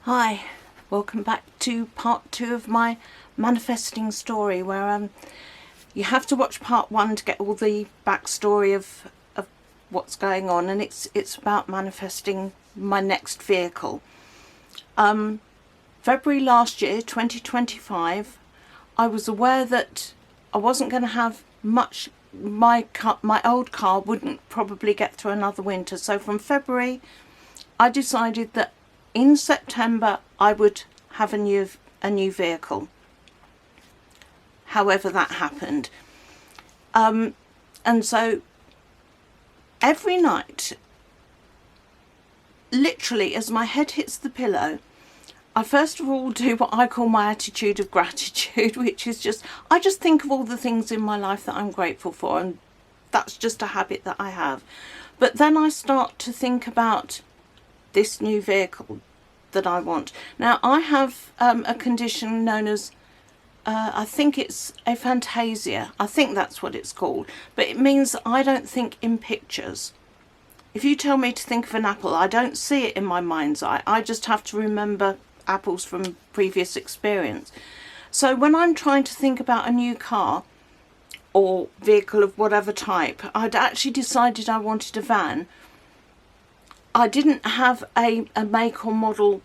Hi, welcome back to part 2 of my manifesting story, where you have to watch part 1 to get all the backstory of what's going on, and it's about manifesting my next vehicle. February last year, 2025, I was aware that I wasn't going to have much. My old car wouldn't probably get through another winter, so from February I decided that in September I would have a new vehicle, however that happened. And so every night, literally as my head hits the pillow, I first of all do what I call my attitude of gratitude, which is I just think of all the things in my life that I'm grateful for, and that's just a habit that I have. But then I start to think about this new vehicle that I want. Now, I have a condition known as, I think it's aphantasia. I think that's what it's called. But it means I don't think in pictures. If you tell me to think of an apple, I don't see it in my mind's eye. I just have to remember apples from previous experience. So when I'm trying to think about a new car or vehicle of whatever type, I'd actually decided I wanted a van. I didn't have a make or model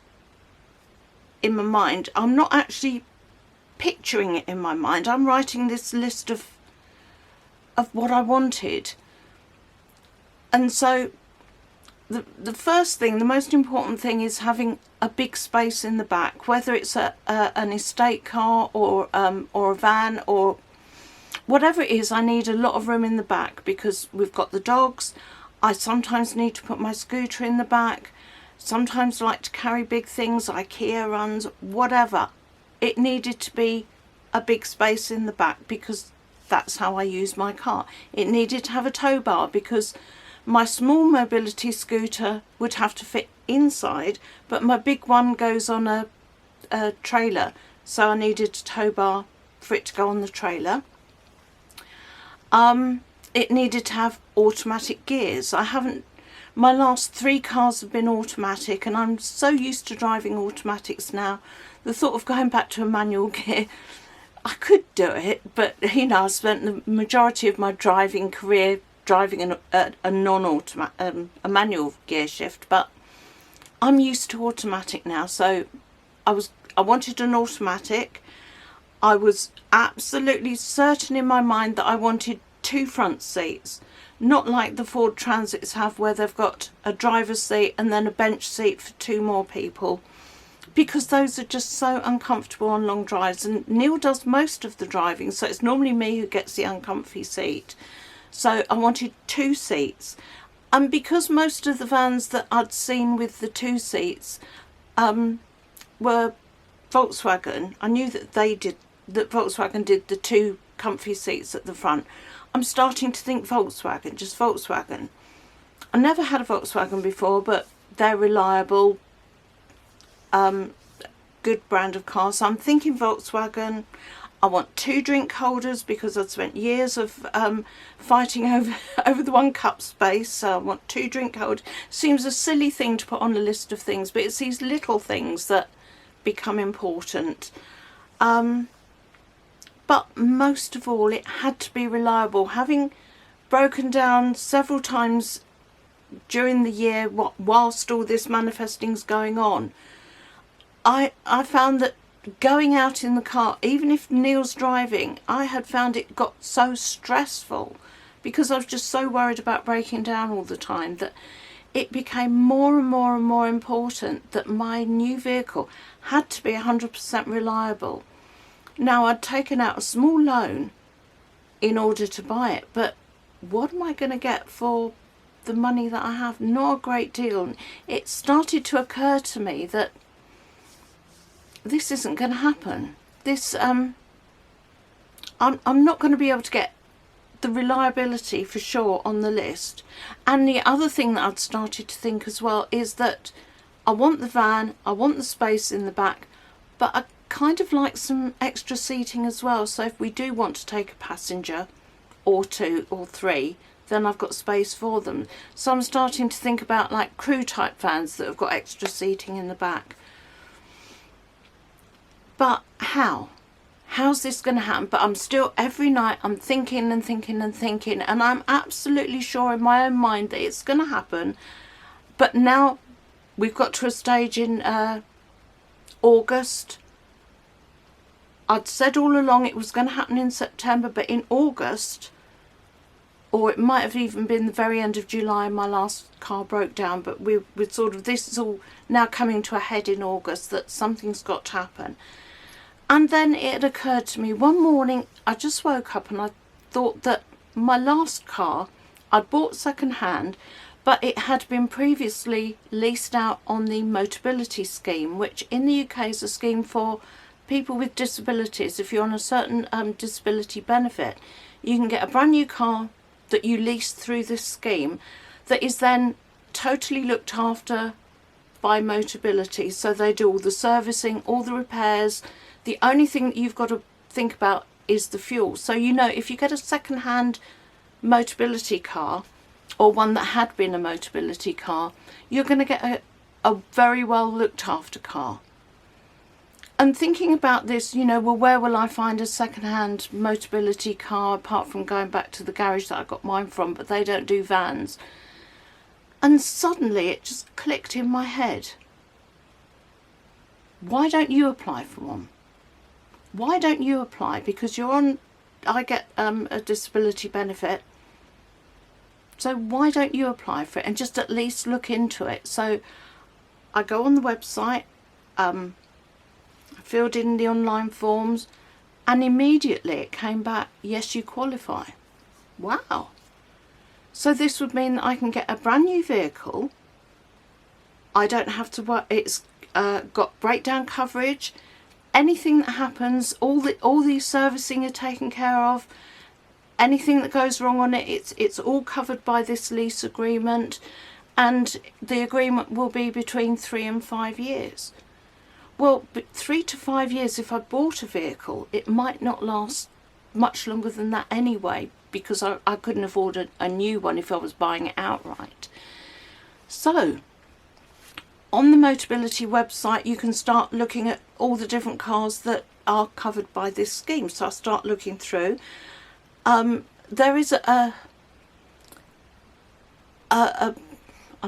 in my mind. I'm not actually picturing it in my mind. I'm writing this list of what I wanted. And so the first thing, the most important thing, is having a big space in the back, whether it's an estate car or a van or whatever it is. I need a lot of room in the back because we've got the dogs. I sometimes need to put my scooter in the back. Sometimes I like to carry big things, IKEA runs, whatever. It needed to be a big space in the back because that's how I use my car. It needed to have a tow bar because my small mobility scooter would have to fit inside, but my big one goes on a trailer, so I needed a tow bar for it to go on the trailer. It needed to have automatic gears. My last 3 cars have been automatic, and I'm so used to driving automatics now. The thought of going back to a manual gear, I could do it, but I spent the majority of my driving career driving a non-automatic, a manual gear shift, but I'm used to automatic now. So I wanted an automatic. I was absolutely certain in my mind that I wanted 2 front seats, not like the Ford Transits have where they've got a driver's seat and then a bench seat for 2 more people, because those are just so uncomfortable on long drives, and Neil does most of the driving, so it's normally me who gets the uncomfy seat. So I wanted 2 seats, and because most of the vans that I'd seen with the 2 seats were Volkswagen, I knew that Volkswagen did the 2 comfy seats at the front. I'm starting to think Volkswagen, just Volkswagen. I never had a Volkswagen before, but they're reliable, good brand of car. So I'm thinking Volkswagen. I want 2 drink holders because I've spent years of fighting over the 1 cup space. So I want 2 drink holders. Seems a silly thing to put on a list of things, but it's these little things that become important. But most of all, it had to be reliable. Having broken down several times during the year whilst all this manifesting's going on, I found that going out in the car, even if Neil's driving, I had found it got so stressful because I was just so worried about breaking down all the time that it became more and more and more important that my new vehicle had to be 100% reliable. Now, I'd taken out a small loan in order to buy it, but what am I going to get for the money that I have? Not a great deal. It started to occur to me that this isn't going to happen. I'm not going to be able to get the reliability for sure on the list. And the other thing that I'd started to think as well is that I want the van, I want the space in the back, but I kind of like some extra seating as well. So if we do want to take a passenger or 2 or 3, then I've got space for them. So I'm starting to think about like crew type vans that have got extra seating in the back. But how's this going to happen? But I'm still, every night I'm thinking and thinking and thinking, and I'm absolutely sure in my own mind that it's going to happen. But now we've got to a stage in August. I'd said all along it was going to happen in September, but in August, or it might have even been the very end of July, my last car broke down, but we're sort of, this is all now coming to a head in August, that something's got to happen. And then it occurred to me one morning, I just woke up and I thought that my last car I'd bought second hand, but it had been previously leased out on the Motability scheme, which in the UK is a scheme for people with disabilities. If you're on a certain disability benefit, you can get a brand new car that you lease through this scheme that is then totally looked after by Motability. So they do all the servicing, all the repairs. The only thing that you've got to think about is the fuel. So you know, if you get a second-hand Motability car, or one that had been a Motability car, you're going to get a very well looked after car. And thinking about this, you know, well, where will I find a second-hand Motability car apart from going back to the garage that I got mine from, but they don't do vans. And suddenly it just clicked in my head. Why don't you apply for one? Why don't you apply? Because you're on, I get a disability benefit. So why don't you apply for it and just at least look into it? So I go on the website, I filled in the online forms, and immediately it came back, yes, you qualify. Wow. So this would mean that I can get a brand new vehicle. I don't have to work, it's got breakdown coverage. Anything that happens, all the servicing are taken care of. Anything that goes wrong on it, it's all covered by this lease agreement, and the agreement will be between 3 and 5 years. Well, but 3 to 5 years, if I bought a vehicle, it might not last much longer than that anyway, because I couldn't afford a new one if I was buying it outright. So on the Motability website, you can start looking at all the different cars that are covered by this scheme. So I start looking through. There is I've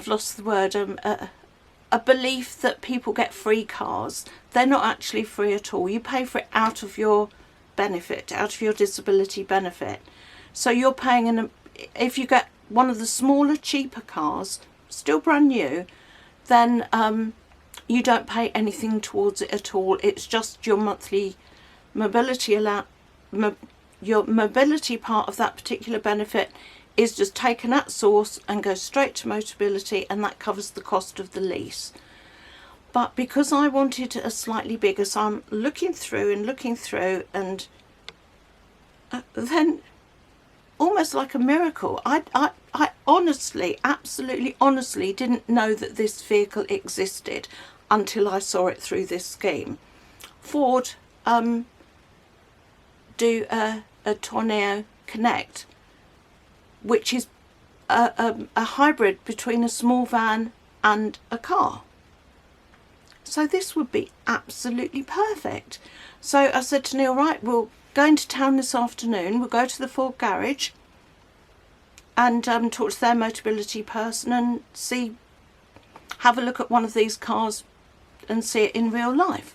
lost the word, a belief that people get free cars. They're not actually free at all. You pay for it out of your benefit, out of your disability benefit. So you're paying, if you get one of the smaller, cheaper cars, still brand new, then you don't pay anything towards it at all. It's just your monthly mobility your mobility part of that particular benefit is just taken at source and goes straight to Motability, and that covers the cost of the lease. But because I wanted a slightly bigger, so I'm looking through, and then almost like a miracle, I honestly, absolutely honestly didn't know that this vehicle existed until I saw it through this scheme. Ford do a Tourneo Connect, which is a hybrid between a small van and a car. So this would be absolutely perfect. So I said to Neil, right, we'll go into town this afternoon, we'll go to the Ford garage and talk to their Motability person and have a look at one of these cars and see it in real life.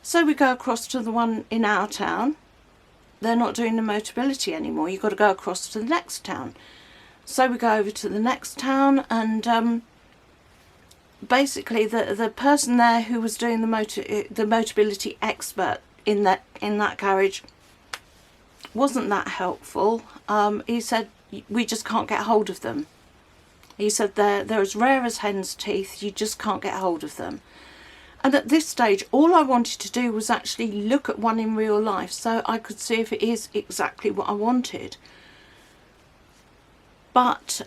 So we go across to the one in our town. They're not doing the Motability anymore. You've got to go across to the next town. So we go over to the next town, and basically the person there who was doing the Motability expert in that garage wasn't that helpful. He said, we just can't get hold of them. He said they're as rare as hen's teeth. You just can't get hold of them. And at this stage, all I wanted to do was actually look at one in real life so I could see if it is exactly what I wanted. But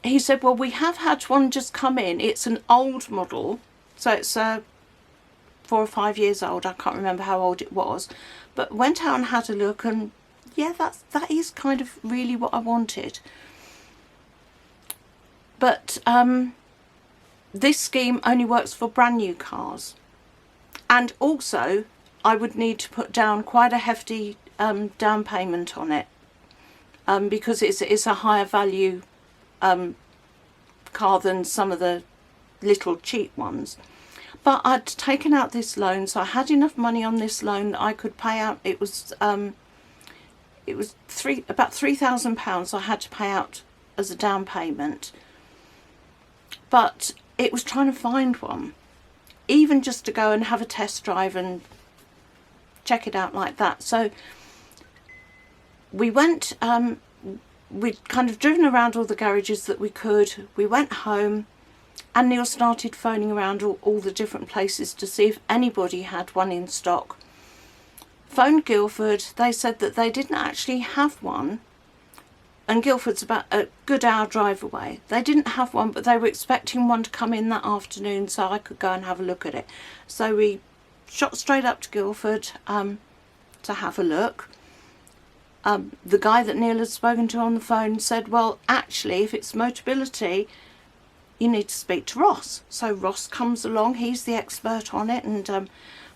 he said, well, we have had one just come in. It's an old model, so it's 4 or 5 years old. I can't remember how old it was. But went out and had a look, and yeah, that is kind of really what I wanted. But this scheme only works for brand new cars. And also I would need to put down quite a hefty down payment on it, because it's a higher value car than some of the little cheap ones. But I'd taken out this loan, so I had enough money on this loan that I could pay out. It was about £3,000 I had to pay out as a down payment. But it was trying to find one, even just to go and have a test drive and check it out like that. So we went, we'd kind of driven around all the garages that we could. We went home, and Neil started phoning around all the different places to see if anybody had one in stock. Phoned Guildford. They said that they didn't actually have one, and Guildford's about a good hour drive away. They didn't have one, but they were expecting one to come in that afternoon so I could go and have a look at it. So we shot straight up to Guildford to have a look. The guy that Neil had spoken to on the phone said, well, actually, if it's Motability, you need to speak to Ross. So Ross comes along, he's the expert on it, and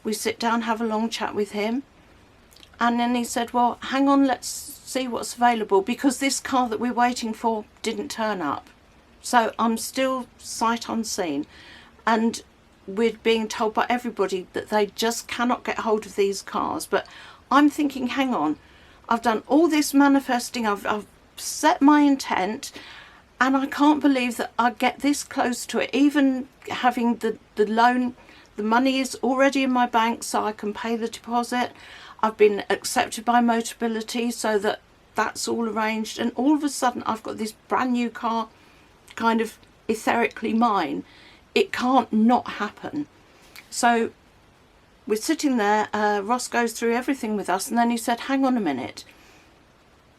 we sit down, have a long chat with him. And then he said, well, hang on, let's see what's available, because this car that we're waiting for didn't turn up. So I'm still sight unseen, and we're being told by everybody that they just cannot get hold of these cars. But I'm thinking, hang on, I've done all this manifesting, I've set my intent, and I can't believe that I get this close to it. Even having the loan, the money is already in my bank so I can pay the deposit. I've been accepted by Motability so that that's all arranged, and all of a sudden I've got this brand new car kind of etherically mine. It can't not happen. So we're sitting there, Ross goes through everything with us, and then he said, hang on a minute.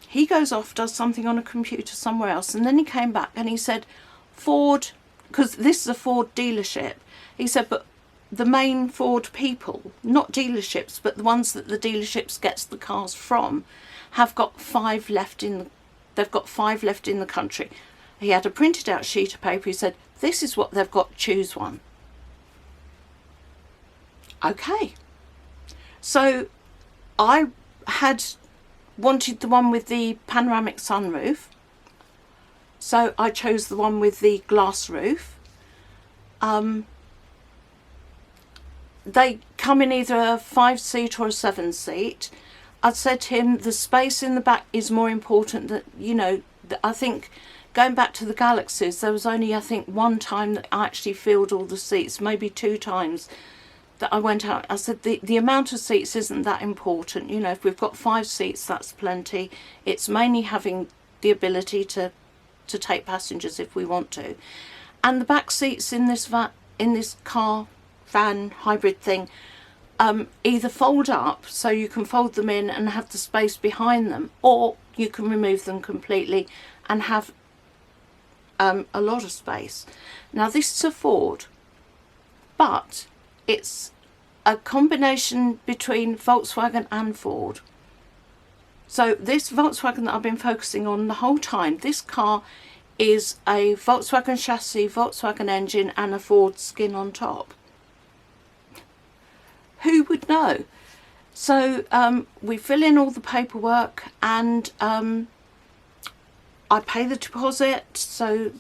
He goes off, does something on a computer somewhere else, and then he came back and he said, Ford, because this is a Ford dealership, he said, but the main Ford people, not dealerships, but the ones that the dealerships gets the cars from, have got 5 left in the country. He had a printed out sheet of paper. He said, this is what they've got, choose one. Okay. So I had wanted the one with the panoramic sunroof, so I chose the one with the glass roof. They come in either a 5-seat or a 7-seat. I'd said to him, the space in the back is more important. That, you know, I think going back to the Galaxies, there was only, I think, one time that I actually filled all the seats, maybe 2 times that I went out. I said the amount of seats isn't that important. You know, if we've got 5 seats, that's plenty. It's mainly having the ability to take passengers if we want to. And the back seats in this car van hybrid thing either fold up so you can fold them in and have the space behind them, or you can remove them completely and have a lot of space. Now this is a Ford, but it's a combination between Volkswagen and Ford. So this Volkswagen that I've been focusing on the whole time, this car is a Volkswagen chassis, Volkswagen engine, and a Ford skin on top. Who would know? So we fill in all the paperwork, and I pay the deposit, so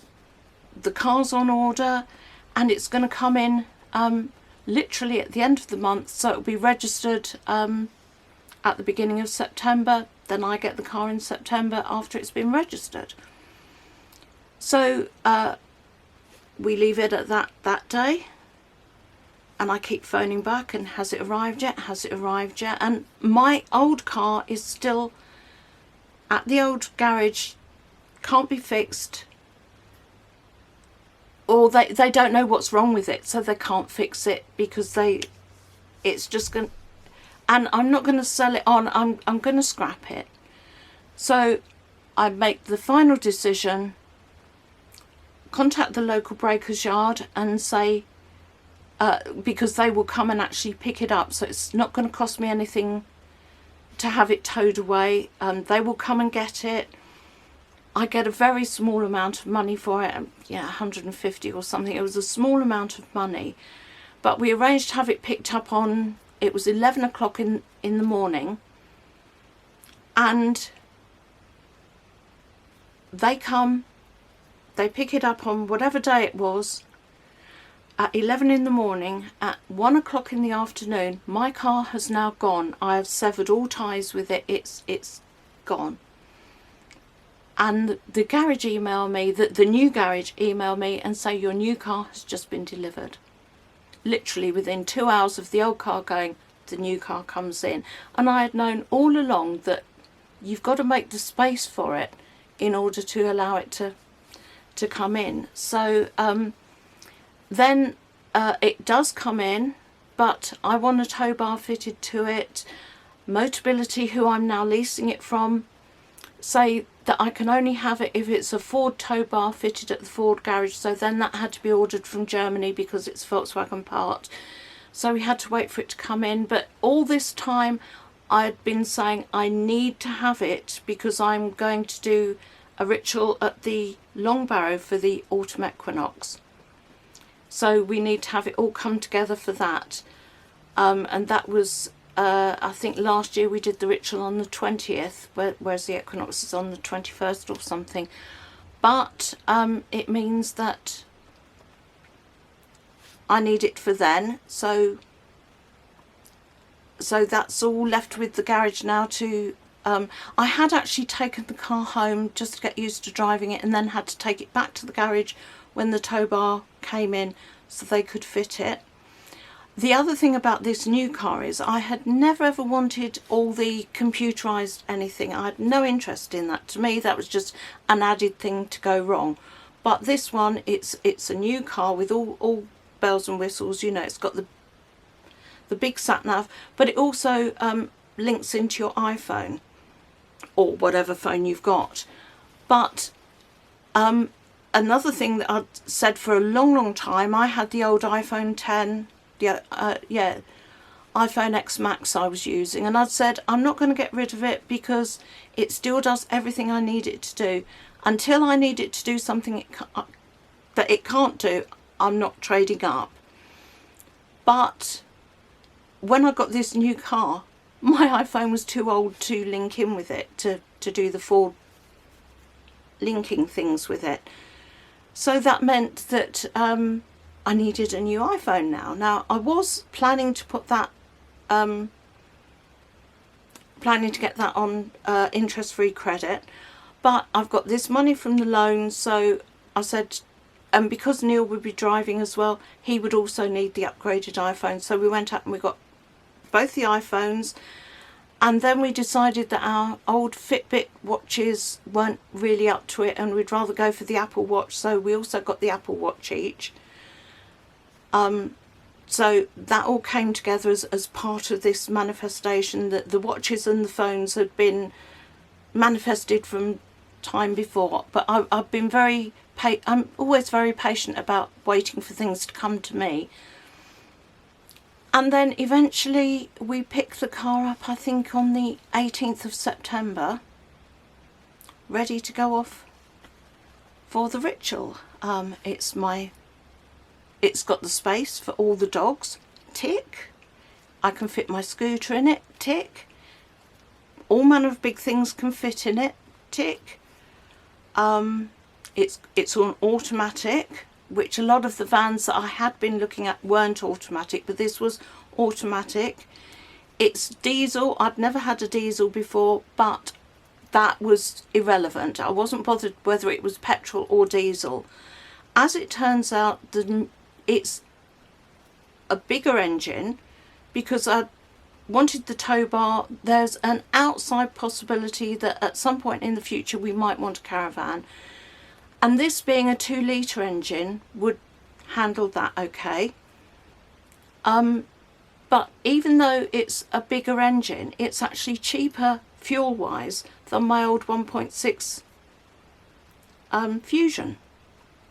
the car's on order, and it's going to come in literally at the end of the month, so it'll be registered at the beginning of September. Then I get the car in September after it's been registered. So we leave it at that day, and I keep phoning back, and has it arrived yet? Has it arrived yet? And my old car is still at the old garage, can't be fixed, or they don't know what's wrong with it, so they can't fix it because it's just going, and I'm not going to sell it on, I'm going to scrap it. So I make the final decision, contact the local breakers yard and say, because they will come and actually pick it up, so it's not going to cost me anything to have it towed away. They will come and get it. I get a very small amount of money for it, yeah, 150 or something. It was a small amount of money, But we arranged to have it picked up on, it was 11 o'clock in the morning, and they come, they pick it up on whatever day it was, at 11 in the morning. At 1 o'clock in the afternoon, my car has now gone. I have severed all ties with it. It's gone. And the garage email me, the new garage email me and say, your new car has just been delivered. Literally within 2 hours of the old car going, the new car comes in. And I had known all along that you've got to make the space for it in order to allow it to come in. So then it does come in, but I want a tow bar fitted to it. Motability, who I'm now leasing it from, say that I can only have it if it's a Ford tow bar fitted at the Ford garage. So then that had to be ordered from Germany because it's a Volkswagen part. So we had to wait for it to come in. But all this time I had been saying I need to have it because I'm going to do a ritual at the Long Barrow for the autumn equinox. So we need to have it all come together for that. And that was, I think last year we did the ritual on the 20th, whereas the equinox is on the 21st or something. But it means that I need it for then. So that's all left with the garage now to... I had actually taken the car home just to get used to driving it, and then had to take it back to the garage when the tow bar came in so they could fit it. The other thing about this new car is I had never ever wanted all the computerised anything. I had no interest in that. To me that was just an added thing to go wrong. But this one, it's a new car with all bells and whistles. You know, it's got the big sat nav, but it also links into your iPhone or whatever phone you've got. But another thing that I'd said for a long time, I had the old iPhone 10, iPhone X Max I was using, and I'd said I'm not going to get rid of it because it still does everything I need it to do. Until I need it to do something that it can't do, I'm not trading up. But when I got this new car, my iPhone was too old to link in with it, to do the full linking things with it. So that meant that I needed a new iPhone now. Now I was planning to put that, planning to get that on interest-free credit, but I've got this money from the loan, so I said, and because Neil would be driving as well, he would also need the upgraded iPhone. So we went up and we got both the iPhones, and then we decided that our old Fitbit watches weren't really up to it and we'd rather go for the Apple Watch, so we also got the Apple Watch each. So that all came together as part of this manifestation, that the watches and the phones had been manifested from time before, but I've been I'm always very patient about waiting for things to come to me. And then eventually we picked the car up, I think on the 18th of September, ready to go off for the ritual. It's got the space for all the dogs, tick. I can fit my scooter in it, tick. All manner of big things can fit in it, tick. It's on automatic, which a lot of the vans that I had been looking at weren't automatic, but this was automatic. It's diesel. I'd never had a diesel before, but that was irrelevant. I wasn't bothered whether it was petrol or diesel. As it turns out, it's a bigger engine because I wanted the tow bar. There's an outside possibility that at some point in the future we might want a caravan, and this being a 2-litre engine would handle that okay. But even though it's a bigger engine, it's actually cheaper fuel wise than my old 1.6 Fusion,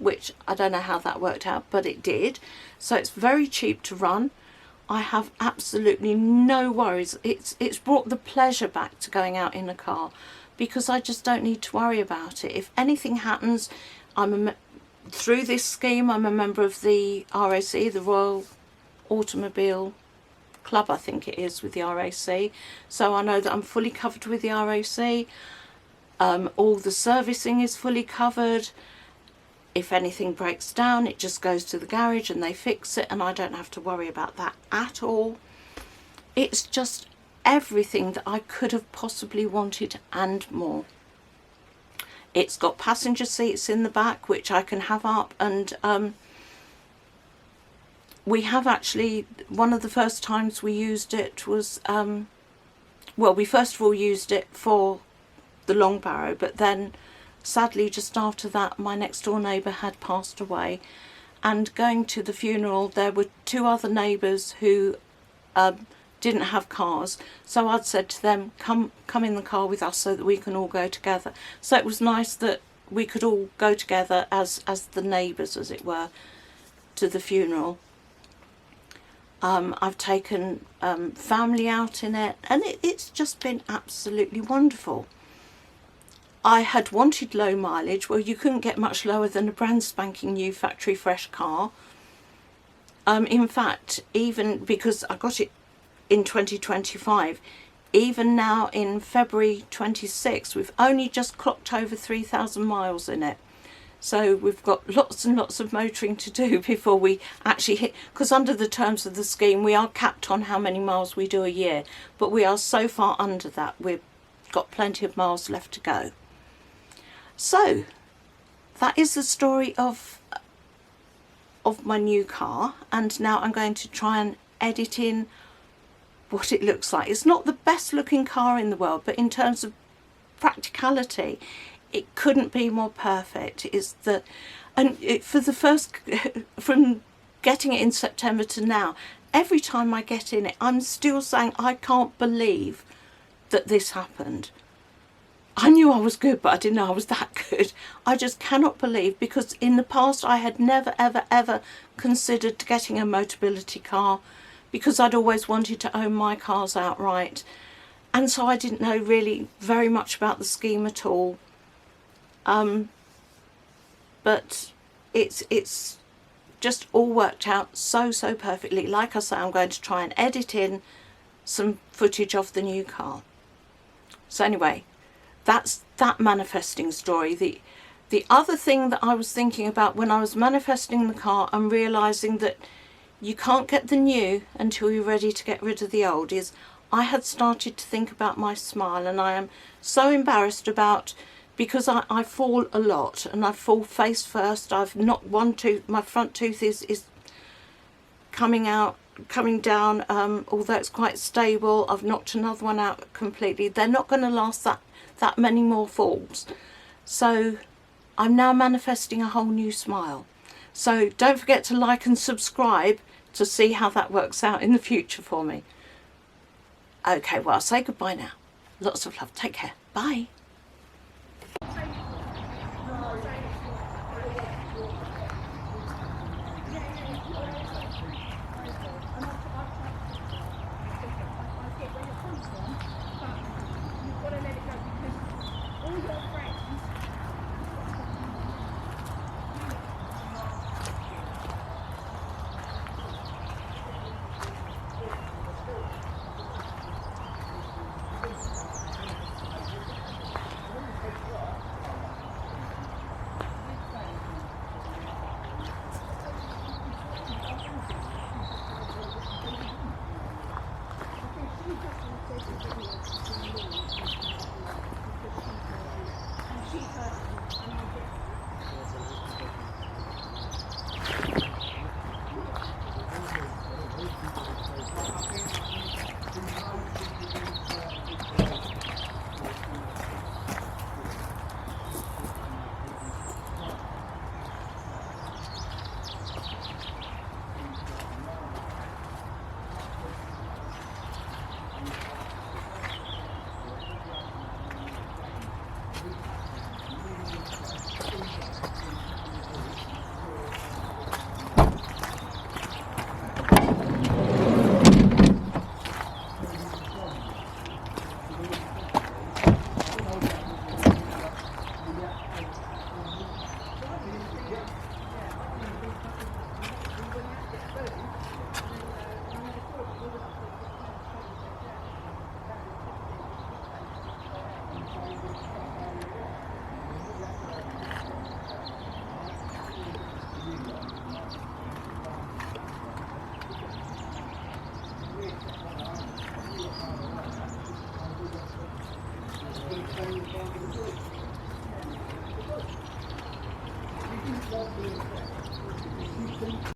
which I don't know how that worked out, but it did. So it's very cheap to run. I have absolutely no worries. It's brought the pleasure back to going out in a car, because I just don't need to worry about it. If anything happens, through this scheme I'm a member of the RAC, the Royal automobile club, I think it is, with the RAC. So I know that I'm fully covered with the RAC. All the servicing is fully covered. If anything breaks down, it just goes to the garage and they fix it, and I don't have to worry about that at all. It's just everything that I could have possibly wanted and more. It's got passenger seats in the back, which I can have up, and we have actually, one of the first times we used it was, well, we first of all used it for the long barrow, but then sadly just after that my next door neighbour had passed away, and going to the funeral there were two other neighbours who didn't have cars, so I'd said to them, come in the car with us so that we can all go together. So it was nice that we could all go together as the neighbours, as it were, to the funeral. I've taken family out in it, and it's just been absolutely wonderful. I had wanted low mileage. Well, you couldn't get much lower than a brand spanking new factory fresh car. In fact, even because I got it in 2025, even now in February 26, we've only just clocked over 3,000 miles in it. So we've got lots and lots of motoring to do before we actually hit, because under the terms of the scheme we are capped on how many miles we do a year, but we are so far under that we've got plenty of miles left to go. So that is the story of my new car, and now I'm going to try and edit in what it looks like. It's not the best looking car in the world, but in terms of practicality it couldn't be more perfect. For the first, from getting it in September to now, every time I get in it I'm still saying I can't believe that this happened. I knew I was good, but I didn't know I was that good. I just cannot believe, because in the past I had never ever considered getting a Motability car, because I'd always wanted to own my cars outright, and so I didn't know really very much about the scheme at all. But it's just all worked out so perfectly. Like I say, I'm going to try and edit in some footage of the new car. So anyway, that's that manifesting story. The other thing that I was thinking about when I was manifesting the car and realising that you can't get the new until you're ready to get rid of the old, is I had started to think about my smile, and I am so embarrassed about, because I fall a lot and I fall face first. I've knocked one tooth, my front tooth is coming down, although it's quite stable. I've knocked another one out completely. They're not going to last that many more falls. So I'm now manifesting a whole new smile. So don't forget to like and subscribe to see how that works out in the future for me. Okay, well, I'll say goodbye now. Lots of love. Take care. Bye.